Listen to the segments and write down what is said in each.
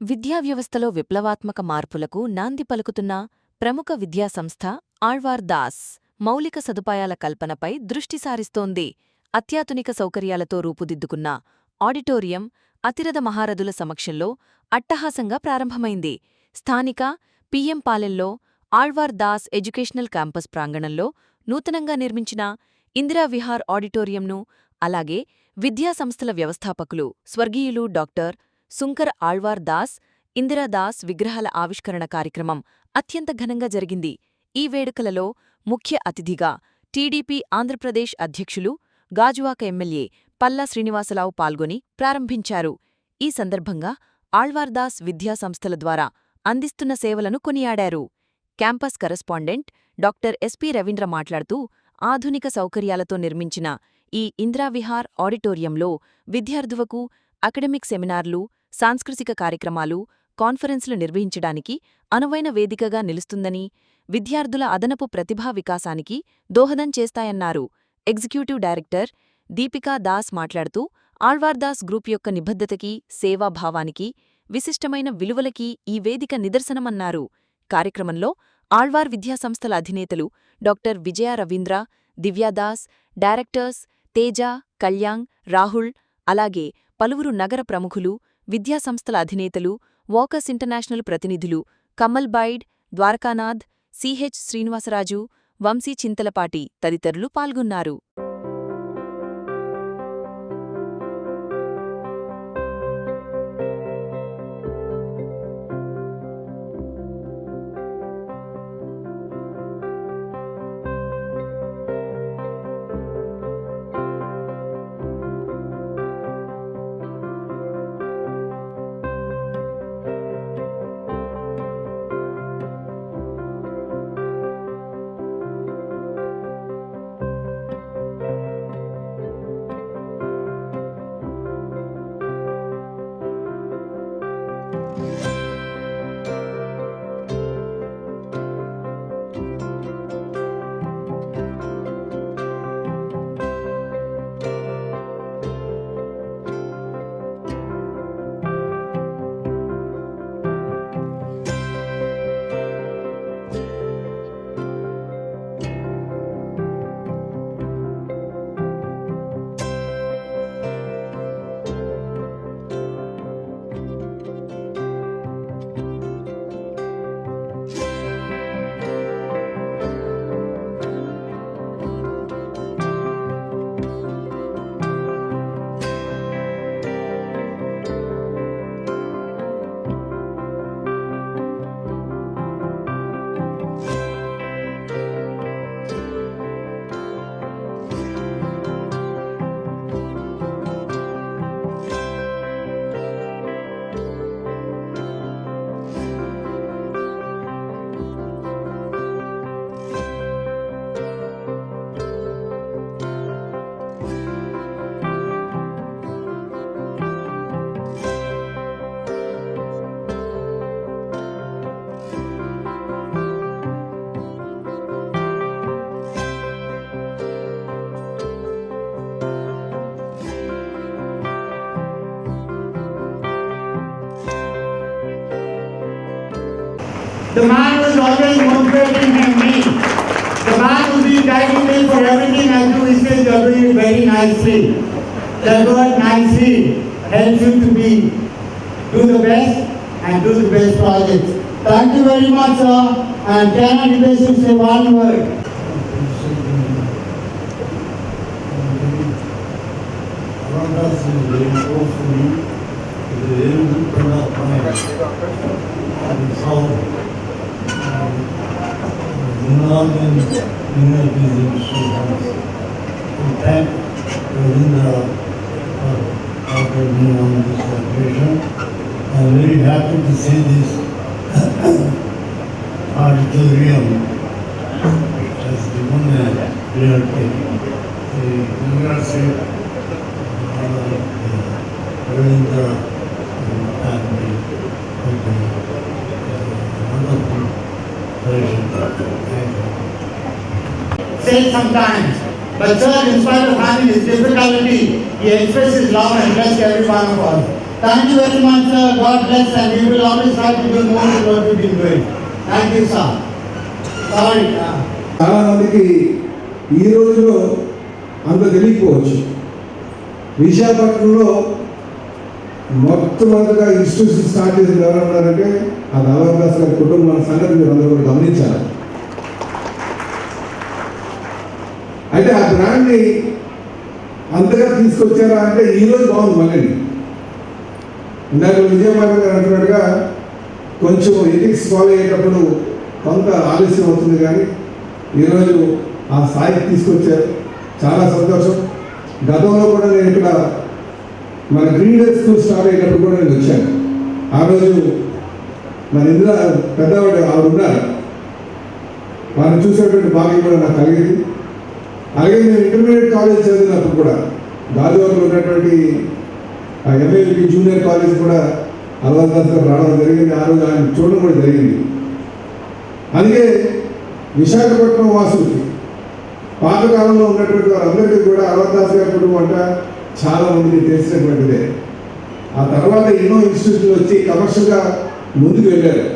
విద్యా వ్యవస్థలో విప్లవాత్మక మార్పులకు నాంది పలుకుతున్న ప్రముఖ విద్యాసంస్థ ఆళ్వార్ దాస్ మౌలిక సదుపాయాల కల్పనపై దృష్టి సారిస్తోంది. అత్యాధునిక సౌకర్యాలతో రూపుదిద్దుకున్న ఆడిటోరియం అతిరథ మహారథుల సమక్షంలో అట్టహాసంగా ప్రారంభమైంది. స్థానిక పి.ఎం. పాలెంలో ఆళ్వార్ దాస్ ఎడ్యుకేషనల్ క్యాంపస్ ప్రాంగణంలో నూతనంగా నిర్మించిన ఇందిరావిహార్ ఆడిటోరియంను, అలాగే విద్యాసంస్థల వ్యవస్థాపకులు స్వర్గీయులు డాక్టర్ సుంకర ఆళ్వార్ దాస్, ఇందిరాదాస్ విగ్రహాల ఆవిష్కరణ కార్యక్రమం అత్యంత ఘనంగా జరిగింది. ఈ వేడుకలలో ముఖ్య అతిథిగా టీడీపీ ఆంధ్రప్రదేశ్ అధ్యక్షులు, గాజువాక ఎమ్మెల్యే పల్లా శ్రీనివాసరావు పాల్గొని ప్రారంభించారు. ఈ సందర్భంగా ఆళ్వార్దాస్ విద్యాసంస్థల ద్వారా అందిస్తున్న సేవలను కొనియాడారు. Campus correspondent doctor SP Ravindra మాట్లాడుతూ, ఆధునిక సౌకర్యాలతో నిర్మించిన ఈ ఇందిరావిహార్ ఆడిటోరియంలో విద్యార్థులకు అకడమిక్ సెమినార్లు, సాంస్కృతిక కార్యక్రమాలు, కాన్ఫరెన్స్లు నిర్వహించడానికి అనువైన వేదికగా నిలుస్తుందని, విద్యార్థుల అదనపు ప్రతిభా వికాసానికి దోహదం చేస్తాయన్నారు. ఎగ్జిక్యూటివ్ డైరెక్టర్ దీపికా దాస్ మాట్లాడుతూ, ఆళ్వార్దాస్ గ్రూప్ యొక్క నిబద్ధతకి, సేవాభావానికి, విశిష్టమైన విలువలకి ఈ వేదిక నిదర్శనమన్నారు. కార్యక్రమంలో ఆళ్వార్ విద్యాసంస్థల అధినేతలు డాక్టర్ విజయ రవీంద్ర, దివ్యాదాస్, డైరెక్టర్స్ తేజ, కళ్యాణ్, రాహుల్, అలాగే పలువురు నగర ప్రముఖులు, విద్యాసంస్థల అధినేతలు, వాకర్స్ ఇంటర్నేషనల్ ప్రతినిధులు కమల్ బైడ్, ద్వారకానాథ్, సిహెచ్ శ్రీనివాసరాజు, వంశీ చింతలపాటి తదితరులు పాల్గొన్నారు. The man who is always motivating me. The man who is guiding me for everything I do, he says you are doing it very nicely. The word nicely helps you to do the best and do the best projects. Thank you very much, sir. And can I request you to say one word? Is very close to me. It is a very good friend of mine. And so, Gunnagan Universities Industry House. We thank Ravindra for having me on this occasion. I am very happy to see this auditorium which has given a reality. I congratulate Ravindra family for the wonderful version. Say sometimes, but sir, in spite of having his difficulty, he expresses love and bless every one of us. Thank you very much, sir. God bless, and we will always try to do more than what we've been doing. Thank you, sir. Sorry. చాలా మందికి ఈ రోజులో అంత తెలియకపోవచ్చు. విశాఖపట్నంలో మొట్టమొదటిగా institution start చేసిన ఎవరన్నారంటే అది అలవర్దాస్ గారి కుటుంబం సంగతి మీరు అందరూ కూడా గమనించాలి. అయితే ఆ బ్రాండ్ని అంతగా తీసుకొచ్చారా అంటే ఈరోజు బాగుంది. మళ్ళీ ఇందాక విజయవాడ గారు అంటున్నట్టుగా కొంచెం ఎథిక్స్ ఫాలో అయ్యేటప్పుడు కొంత ఆలస్యం అవుతుంది, కానీ ఈరోజు ఆ స్థాయికి తీసుకొచ్చారు. చాలా సంతోషం. గతంలో కూడా నేను ఇక్కడ మన గ్రీడర్ స్కూల్ స్టార్ట్ అయినప్పుడు కూడా నేను వచ్చాను. ఆ రోజు మన ఇందులో పెద్దవాడు ఆవిడ ఉన్నారు. వారిని చూసేటువంటి భాగ్యం కూడా నాకు కలిగింది. అలాగే నేను ఇంటర్మీడియట్ కాలేజ్ చదివినప్పుడు కూడా గాజువాకలో ఉన్నటువంటి ఎంఏపీ జూనియర్ కాలేజ్ కూడా అలవర్దాస్ గారు రావడం జరిగింది. ఆ రోజు ఆయన చూడడం కూడా జరిగింది. అందుకే విశాఖపట్నం వాసులకి పాతకాలంలో ఉన్నటువంటి వారందరికీ కూడా అలవర్దాస్ గారి కుటుంబం అంట చాలా మందికి తెలిసినటువంటిదే. ఆ తర్వాత ఎన్నో ఇన్స్టిట్యూట్లు వచ్చి కమర్షియల్గా ముందుకు వెళ్ళారు.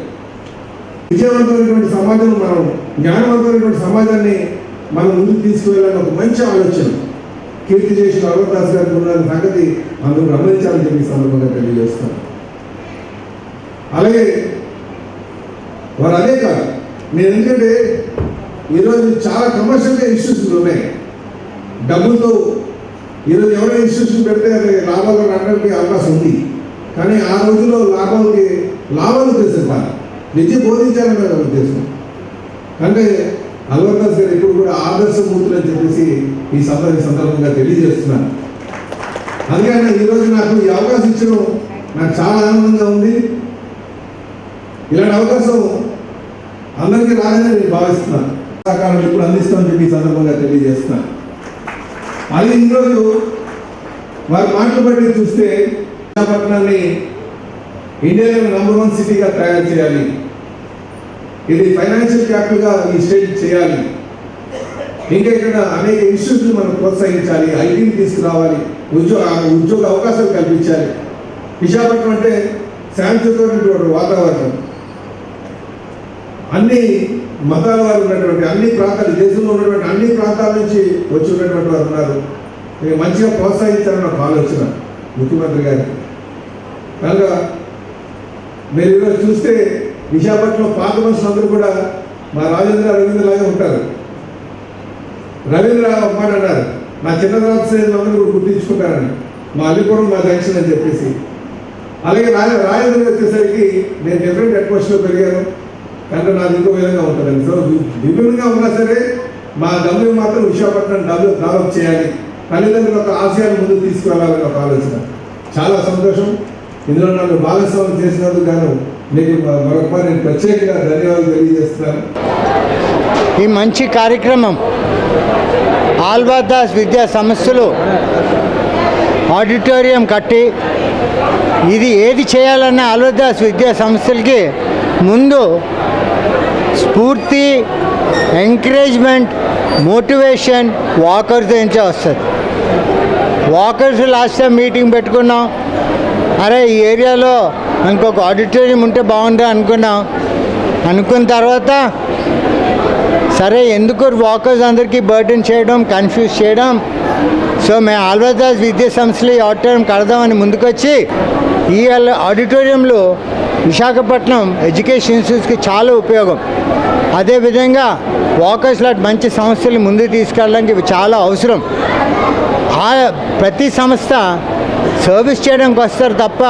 విజయవంతమైనటువంటి సమాజం, మనం జ్ఞానవంతమైనటువంటి సమాజాన్ని మనం ముందుకు తీసుకువెళ్ళాలని ఒక మంచి ఆలోచన కీర్తి చేసిన అలవర్దాస్ గారికి ఉన్న సంగతి అందరూ గమనించాలని చెప్పి సందర్భంగా తెలియజేస్తాను. అలాగే వారు అదే కాదు, నేను ఎందుకంటే ఈరోజు చాలా కమర్షియల్గా ఇన్స్టిట్యూషన్లు ఉన్నాయి. డబ్బులతో ఈరోజు ఎవరైనా ఇన్స్టిట్యూషన్ పెడితే అది లాభాలు రావడానికి అవకాశం ఉంది. కానీ ఆ రోజుల్లో లాభాలు తెలిసేవారు, విద్య బోధించాలనే ఉద్దేశం. అంటే అలవర్దాస్ గారు ఎప్పుడు కూడా ఆదర్శమూర్తులు అని చెప్పేసి ఈ సందర్భంగా తెలియజేస్తున్నాను. అందుకని ఈరోజు నాకు ఈ అవకాశం ఇచ్చడం నాకు చాలా ఆనందంగా ఉంది. ఇలాంటి అవకాశం అందరికీ రాదని నేను భావిస్తున్నాను. సహకారం ఇప్పుడు అందిస్తామని చెప్పి ఈ సందర్భంగా తెలియజేస్తున్నాను. అది ఈరోజు వారి మాటలు బట్టి చూస్తే విశాఖపట్నాన్ని ఇండియాలో నంబర్ 1 సిటీగా తయారు చేయాలి, ఇది ఫైనాన్షియల్ క్యాపిటల్గా ఈ స్టేట్ చేయాలి, ఇంకా ఇక్కడ అనేక ఇన్స్టిట్యూట్లు మనం ప్రోత్సహించాలి, ఐటీని తీసుకురావాలి, ఉద్యోగ అవకాశాలు కల్పించాలి. విశాఖపట్నం అంటే శాంతియుతమైనటువంటి వాతావరణం, అన్ని మతాల వారు ఉన్నటువంటి అన్ని ప్రాంతాలు, దేశంలో ఉన్నటువంటి అన్ని ప్రాంతాల నుంచి వచ్చి ఉన్నటువంటి వారు ఉన్నారు. మంచిగా ప్రోత్సహించాలని ఒక ఆలోచన ముఖ్యమంత్రి గారికి. కనుక మీరు ఈరోజు చూస్తే విశాఖపట్నంలో పాత మనుషులందరూ కూడా మా రవీంద్ర లాగా ఉంటారు. రవీంద్ర ఒక మాట అన్నారు, నా చిన్న తర్వాత శ్రేణులందరూ కూడా గుర్తించుకుంటారని, మా అల్లిపురం మా జంక్షన్ అని చెప్పేసి. అలాగే రాజేంద్ర వచ్చేసరికి నేను డిఫరెంట్ అట్మాస్ఫియర్లో పెరిగాను కనుక నాకు ఇంకో విధంగా ఉంటుందండి. సో విభిన్నంగా ఉన్నా సరే మా గమ్యం మాత్రం విశాఖపట్నం డెవలప్ చేయాలి, తల్లిదండ్రుల యొక్క ఆశయాన్ని ముందుకు తీసుకువెళ్ళాలని ఒక ఆలోచన. చాలా సంతోషం. ఇందులో నన్ను భాగస్వామ్యం చేసినందుకు గాను మీకు మరొకసారి నేను ప్రత్యేకంగా ధన్యవాదాలు తెలియజేస్తున్నాను. ఈ మంచి కార్యక్రమం అలవర్దాస్ విద్యా సంస్థలు ఆడిటోరియం కట్టి ఇది ఏది చేయాలన్న అలవర్దాస్ విద్యా సంస్థలకి ముందు స్ఫూర్తి, ఎంకరేజ్మెంట్, మోటివేషన్ వాకర్స్ నుంచే వస్తుంది. వాకర్స్ లాస్ట్ టైం మీటింగ్ పెట్టుకున్నాం, అరే ఈ ఏరియాలో ఇంకొక ఆడిటోరియం ఉంటే బాగుంది అనుకున్న తర్వాత సరే ఎందుకు వాకర్స్ అందరికీ బర్డెన్ చేయడం, కన్ఫ్యూజ్ చేయడం, సో మేము అలవర్దాస్ విద్యా సంస్థలు ఈ ఆడిటోరియం కడదామని ముందుకొచ్చి ఈ ఆడిటోరియంలో విశాఖపట్నం ఎడ్యుకేషన్ ఇన్స్టిట్యూట్స్కి చాలా ఉపయోగం. అదేవిధంగా వాకర్స్ లాంటి మంచి సంస్థలు ముందుకు తీసుకెళ్ళడానికి ఇవి చాలా అవసరం. ప్రతి సంస్థ సర్వీస్ చేయడానికి వస్తారు తప్ప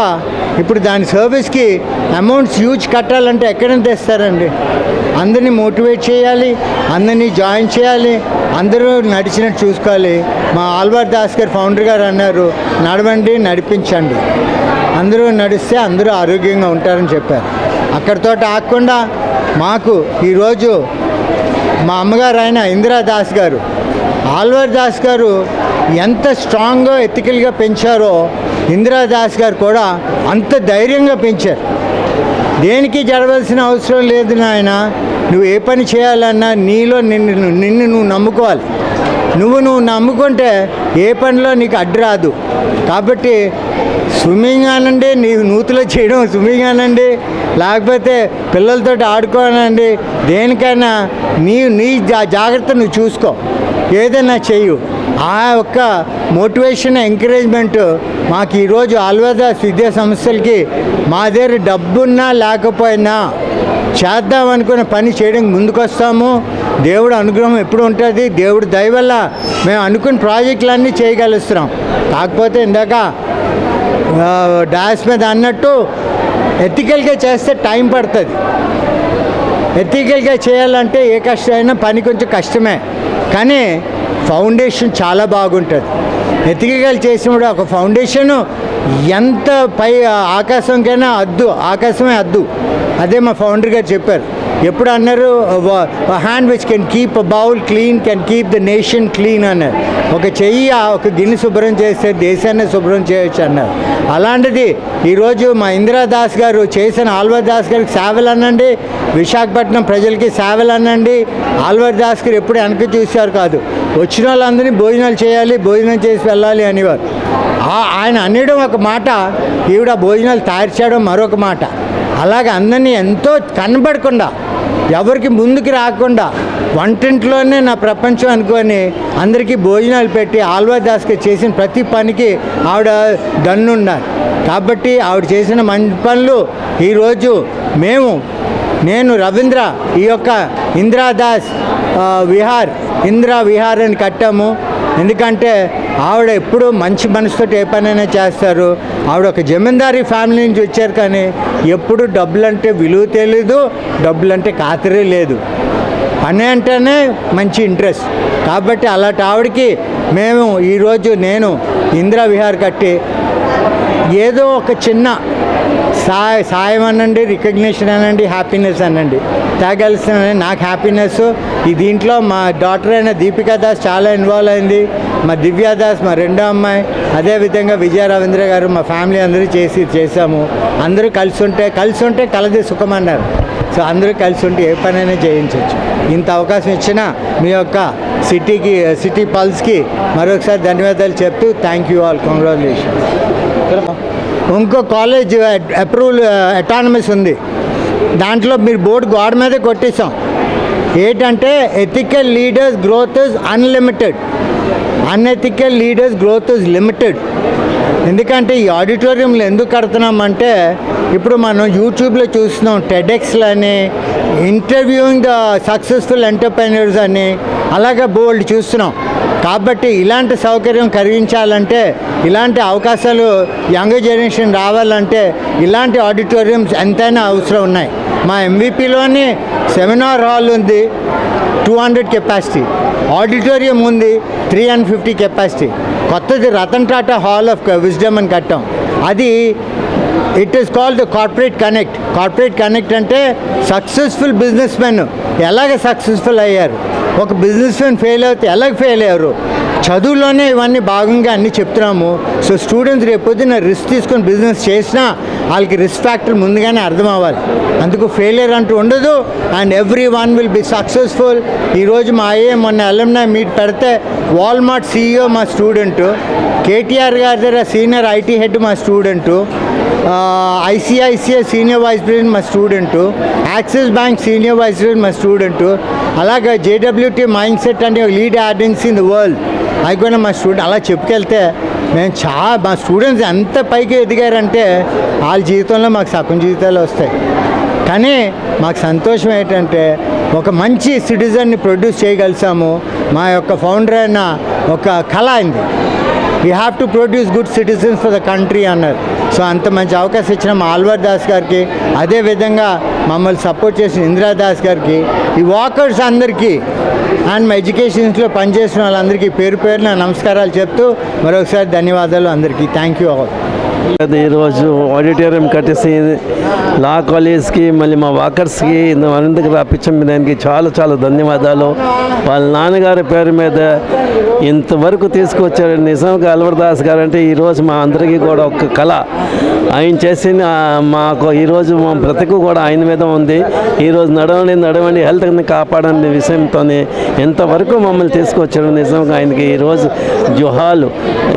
ఇప్పుడు దాని సర్వీస్కి అమౌంట్స్ హ్యూజ్ కట్టాలంటే ఎక్కడ నుంచి తెస్తారండి? అందరినీ మోటివేట్ చేయాలి, అందరినీ జాయిన్ చేయాలి, అందరూ నడిచినట్టు చూసుకోవాలి. మా అలవర్దాస్ గారు ఫౌండర్ గారు అన్నారు, నడవండి నడిపించండి, అందరూ నడిస్తే అందరూ ఆరోగ్యంగా ఉంటారని చెప్పారు. అక్కడితో ఆగకుండా మాకు ఈరోజు మా అమ్మగారు అయిన ఇందిరాదాస్ గారు, అలవర్దాస్ గారు ఎంత స్ట్రాంగ్గా ఎథికల్గా పెంచారో ఇందిరాదాస్ గారు కూడా అంత ధైర్యంగా పెంచారు. దేనికి జరగాల్సిన అవసరం లేదు నాయన, నువ్వు ఏ పని చేయాలన్నా నీలో నిన్ను నువ్వు నమ్ముకోవాలి. నువ్వు నమ్ముకుంటే ఏ పనిలో నీకు అడ్డు రాదు. కాబట్టి స్విమ్మింగ్ అనండి, నీ నూతిలో చేయడం స్విమ్మింగ్ అనండి, లేకపోతే పిల్లలతో ఆడుకోనండి, దేనికైనా నీ జాగ్రత్త నువ్వు చూసుకో, ఏదైనా చెయ్యు. ఆ యొక్క మోటివేషన్ ఎంకరేజ్మెంట్ మాకు ఈరోజు ఆల్వాదాస్ విద్యా సంస్థలకి మా దగ్గర డబ్బున్నా లేకపోయినా చేద్దామనుకున్న పని చేయడానికి ముందుకొస్తాము. దేవుడు అనుగ్రహం ఎప్పుడు ఉంటుంది. దేవుడు దయ వల్ల మేము అనుకున్న ప్రాజెక్టులన్నీ చేయగలుగుతున్నాం. కాకపోతే ఇందాక డాష్ మీద అన్నట్టు ఎథికల్గా చేస్తే టైం పడుతుంది. ఎథికల్గా చేయాలంటే ఏ కష్టమైనా పని కొంచెం కష్టమే, కానీ ఫౌండేషన్ చాలా బాగుంటుంది. ఎథికల్ చేసినప్పుడు ఒక ఫౌండేషను ఎంత పై ఆకాశంకైనా ఆకాశమే అద్దు. అదే మా ఫౌండర్ గారు చెప్పారు. ఎప్పుడు అన్నారు, hand which can keep a bowl clean can keep the nation clean అన్నారు. ఒక చెయ్యి ఒక గిన్నె శుభ్రం చేస్తే దేశాన్ని శుభ్రం చేయొచ్చు అన్నారు. అలాంటిది ఈరోజు మా ఇందిరాదాస్ గారు చేసిన ఆల్వార్ దాస్ గారికి సేవలు అనండి, విశాఖపట్నం ప్రజలకి సేవలు అనండి. ఆల్వార్ దాస్ గారు ఎప్పుడు వెనక చూసేవారు కాదు. వచ్చిన వాళ్ళందరినీ భోజనాలు చేయాలి, భోజనం చేసి వెళ్ళాలి అనేవారు. ఆయన అనడం ఒక మాట, ఈవిడ భోజనాలు తయారు చేయడం మరొక మాట. అలాగే అందరినీ ఎంతో కనబడకుండా, ఎవరికి ముందుకు రాకుండా వంటింట్లోనే నా ప్రపంచం అనుకొని అందరికీ భోజనాలు పెట్టి ఆల్వార్ దాస్కి చేసిన ప్రతి పనికి ఆవిడ దన్నున్నారు. కాబట్టి ఆవిడ చేసిన మంచి పనులు ఈరోజు నేను రవీంద్ర ఈ యొక్క ఇందిరాదాస్ ఇందిరా విహార్ అని కట్టాము. ఎందుకంటే ఆవిడ ఎప్పుడు మంచి మనసుతో ఏ పనైనా చేస్తారు. ఆవిడ ఒక జమీందారీ ఫ్యామిలీ నుంచి వచ్చారు, కానీ ఎప్పుడు డబ్బులంటే విలువ తెలీదు, డబ్బులంటే ఖాతరే లేదు. పని అంటేనే మంచి ఇంట్రెస్ట్. కాబట్టి అలాంటి ఆవిడకి మేము ఈరోజు నేను ఇందిరా విహార్ కట్టి ఏదో ఒక చిన్న సాయం అనండి, రికగ్నిషన్ అనండి, హ్యాపీనెస్ అనండి తేగలుగుతున్నాను. నాకు హ్యాపీనెస్ ఈ దీంట్లో మా డాటర్ అయిన దీపికా దాస్ చాలా ఇన్వాల్వ్ అయింది, మా దివ్యా దాస్ మా రెండో అమ్మాయి, అదేవిధంగా విజయ రవీంద్ర గారు, మా ఫ్యామిలీ అందరూ చేసాము. అందరూ కలిసి ఉంటే కలది సుఖం అన్నారు. సో అందరూ కలిసి ఉంటే ఏ పనైనా చేయించవచ్చు. ఇంత అవకాశం ఇచ్చిన మీ యొక్క సిటీ పల్స్కి మరొకసారి ధన్యవాదాలు చెప్తూ థ్యాంక్ యూ ఆల్, కంగ్రాచులేషన్. ఇంకో కాలేజ్ అప్రూవల్ అటానమస్ ఉంది, దాంట్లో మీరు బోర్డు గోడ మీదే కొట్టేసాం. ఏంటంటే ethical leaders growth is unlimited, unethical leaders growth is limited. ఎందుకంటే ఈ ఆడిటోరియంలో ఎందుకు కడుతున్నామంటే, ఇప్పుడు మనం యూట్యూబ్లో చూస్తున్నాం టెడెక్స్లని, ఇంటర్వ్యూయింగ్ ద సక్సెస్ఫుల్ ఎంటర్ప్రెన్యూర్స్ అని, అలాగే బోల్డ్ చూస్తున్నాం. కాబట్టి ఇలాంటి సౌకర్యం కలిగించాలంటే, ఇలాంటి అవకాశాలు యంగ్ జనరేషన్ రావాలంటే ఇలాంటి ఆడిటోరియంస్ ఎంతైనా అవసరం ఉన్నాయి. మా ఎంవిపిలోని సెమినార్ హాల్ ఉంది 200 కెపాసిటీ, ఆడిటోరియం ఉంది 350 కెపాసిటీ. కొత్తది Ratan Tata hall of wisdom అని కట్టాం. అది it is called the corporate connect అంటే సక్సెస్ఫుల్ బిజినెస్ మెన్ ఎలాగ సక్సెస్ఫుల్ అయ్యారు, ఒక బిజినెస్ మెన్ ఫెయిల్ అవుతే ఎలాగ ఫెయిల్ అయ్యారు, చదువులోనే ఇవన్నీ భాగంగా అన్నీ చెప్తున్నాము. సో స్టూడెంట్స్ రేపొద్దున రిస్క్ తీసుకొని బిజినెస్ చేసినా వాళ్ళకి రిస్క్ ఫ్యాక్టర్ ముందుగానే అర్థం అవ్వాలి. అందుకు ఫెయిలియర్ అంటూ ఉండదు, and every one will be successful. ఈరోజు మా మొన్న అలుమ్ని మీట్ పెడితే వాల్మార్ట్ CEO మా స్టూడెంటు, కేటీఆర్ గారి దగ్గర సీనియర్ IT హెడ్ మా student, ICICI senior vice president మా student, Axis bank senior vice president మా స్టూడెంటు, అలాగే JWT మైండ్ సెట్ అంటే lead agency in the world అయిపోయిన మా స్టూడెంట్. అలా చెప్పుకెళ్తే మా స్టూడెంట్స్ ఎంత పైకి ఎదిగారంటే వాళ్ళ జీవితంలో మాకు సగం జీవితాలు వస్తాయి. కానీ మాకు సంతోషం ఏంటంటే ఒక మంచి సిటిజన్ని ప్రొడ్యూస్ చేయగలిసాము. మా యొక్క ఫౌండర్ అయిన ఒక కళ అయింది, we have to produce good citizens for the country అన్నారు. సో అంత మంచి అవకాశం ఇచ్చిన మా ఆల్వార్ దాస్ గారికి, అదేవిధంగా మమ్మల్ని సపోర్ట్ చేసిన ఇందిరా దాస్ గారికి, ఈ వాకర్స్ అందరికీ అండ్ మా ఎడ్యుకేషన్స్లో పనిచేసిన వాళ్ళందరికీ పేరు పేరున నమస్కారాలు చెప్తూ మరొకసారి ధన్యవాదాలు అందరికీ. Thank you all. ఈరోజు ఆడిటోరియం కట్టేసి లా కాలేజ్కి మళ్ళీ మా వాకర్స్కి అనంతకు రప్పించడం దానికి చాలా చాలా ధన్యవాదాలు. వాళ్ళ నాన్నగారి పేరు మీద ఇంతవరకు తీసుకొచ్చారు. నిజంగా ఆల్వార్ దాస్ గారు అంటే ఈరోజు మా అందరికీ కూడా ఒక కళ. ఆయన చేసిన మాకు ఈరోజు మా బ్రతుకు కూడా ఆయన మీద ఉంది. ఈరోజు నడవండి హెల్త్ని కాపాడని విషయంతో ఎంతవరకు మమ్మల్ని తీసుకొచ్చారు. నిజంగా ఆయనకి ఈరోజు జుహాలు,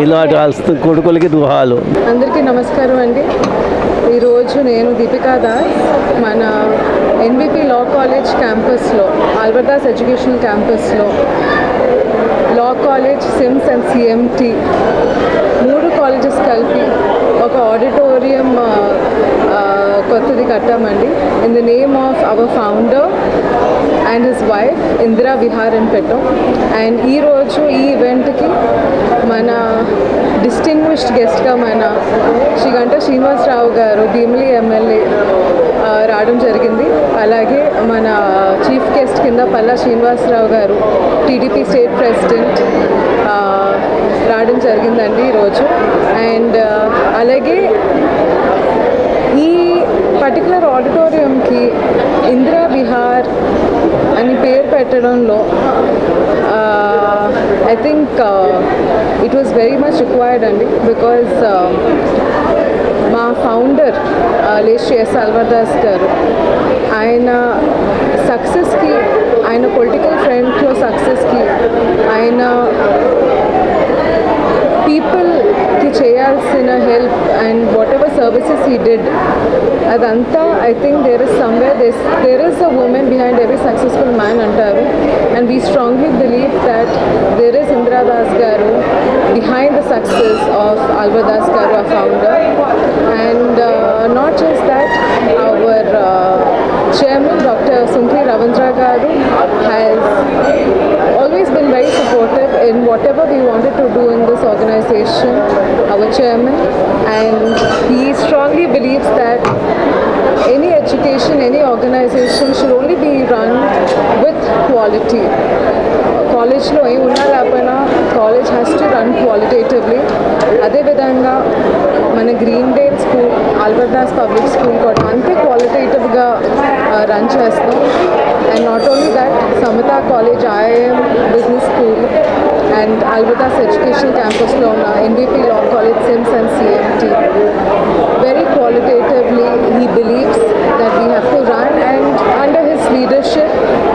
ఇలాంటి కొడుకులకి దుహాలు. అందరికీ నమస్కారం అండి. ఈరోజు నేను దీపికా దాస్ మన ఎన్విపి లా కాలేజ్ క్యాంపస్లో, ఆల్బర్ట్ దాస్ ఎడ్యుకేషనల్ క్యాంపస్లో law college, SIMS and CMT 3 colleges కలిపి ఒక ఆడిటోరియం కొత్తది కట్టామండి. In the name of our founder and his wife Indira Vihar అని పెట్టాం. అండ్ ఈరోజు ఈ ఈవెంట్కి మన డిస్టింగ్విష్డ్ గెస్ట్గా మన శ్రీ గంటా శ్రీనివాసరావు గారు, భీమిలి ఎమ్మెల్యే రావడం జరిగింది. అలాగే మన చీఫ్ గెస్ట్ కింద పల్లా శ్రీనివాసరావు గారు, టీడీపీ స్టేట్ ప్రెసిడెంట్ రావడం జరిగిందండి ఈరోజు. అండ్ అలాగే ఈ పర్టికులర్ ఆడిటోరియంకి ఇందిరా విహార్ అని పేరు పెట్టడంలో I think it was very much required అండి. బికాజ్ మా founder Shri S Albert Das garu, ఆయన సక్సెస్కి, ఆయన పొలిటికల్ ఫ్రంట్లో సక్సెస్కి, ఆయన పీపుల్కి చేయాల్సిన help and whatever services he did, అదంతా I think there is a women behind every successful man అంటారు. And we strongly believe that there is Indira Das గారు behind the success of Albert Das Garu, our founder. And not just that, our chairman Dr. Sunkri Ravindra Garu has always been very supportive in whatever we wanted to do in this organization, our chairman. And he strongly believes that any education, any organization should only be run with quality. కాలేజ్లో ఏం ఉన్నా లేకపోయినా college has to run qualitatively. అదేవిధంగా మన Greendale school, Albert Das public school కూడా అంతే క్వాలిటేటివ్గా run చేస్తాం. And not only that, Samata college, IIM business school and Albert Das education క్యాంపస్లో ఉన్న NVP law college, SIMS and CMT very qualitatively he believes that we have to run, and under his leadership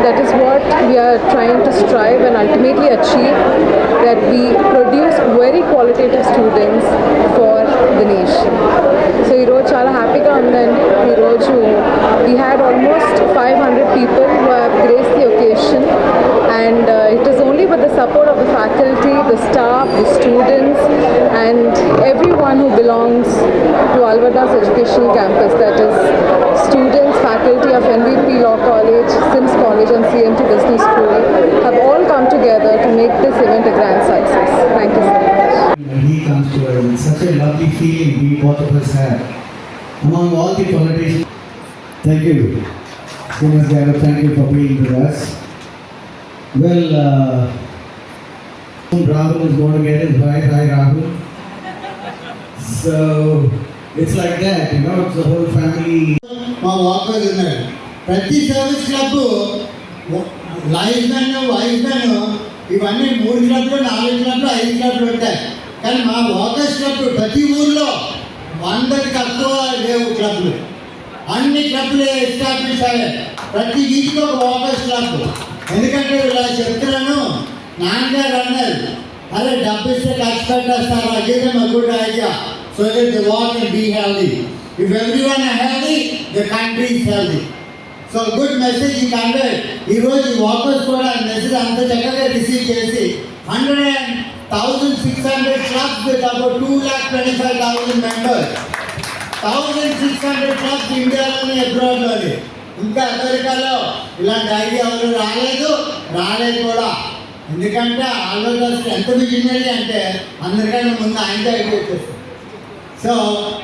that is what we are trying to strive and ultimately achieve, that we produce very qualitative students for the nation. So ఈరోజు చాలా హ్యాపీగా ఉందండి. ఈరోజు we had almost 500 people who have graced the occasion, and it is only with the support of the faculty, the staff, the students and everyone who belongs to Albert Das Educational Campus, that is students, faculty of NVP Law College, Sims College and CMT Business School, have all come together to make this event a grand success. Thank you so much. When he comes to us, it's such a lovely feeling we both of us have. Among all the politicians, thank you, Srinivas Garu, thank you for being with us. Well, Rahul is going to get his wife. Hi Rahul. So, it's like that, you know, it's the whole family. మా walkers ఉన్నారు. ప్రతి service club, life man, wife man, ఇవన్నీ 3 క్లబ్లు, 4 క్లబ్లు, 5 క్లబ్లు ఉంటాయి. కానీ మా walkers club ప్రతి ఊర్లో 100కి తక్కువ లేవు క్లబ్లు. అన్ని క్లబ్లు ఎస్టాబ్లిష్ అయ్యాయి. ప్రతి వీధికి ఒక వాకర్స్ క్లబ్. ఎందుకంటే ఇలా చెప్తున్నాను, నాన్నగారు అన్నారు, అరే డబ్బు ఇస్తే ఖర్చు పెట్టేస్తారు, అదే మా good idea, so that the war can be healthy. If everyone are healthy, the country is healthy. So good message you convey. ఈ రోజు వాకర్స్ కూడా మెసేజ్ అంత చక్కగా రిసీవ్ చేసి 1,600 clubs with about 2,25,000 members. 1,600 clubs ఇండియాలోని, అబ్రాడ్లోని. ఇంకా అమెరికాలో ఇలాంటి ఐడియా ఎవరు రాలేదు కూడా. ఎందుకంటే ఆల్బర్ట్ ఎంత విజనరీ అంటే అందరికన్నా ముందు ఆయనతో ఐడియా వచ్చేస్తారు. సో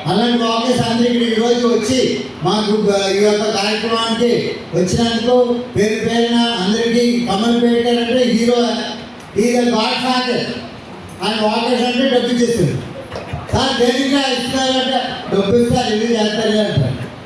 అలాంటి వాకర్స్ అందరికీ ఈరోజు వచ్చి మాకు ఈ యొక్క కార్యక్రమానికి వచ్చినందుకు పేరున అందరికీ కమల్ పేటర్ అంటే హీరో, ఈజ్ గాడ్ ఫాదర్. ఆయన వాకర్స్ అంటే డబ్బు ఇచ్చేస్తారు. సార్ దేనిగా ఇస్తున్నారంటే డబ్బు ఇస్తారు, ఇది చేస్తారు అంటారు.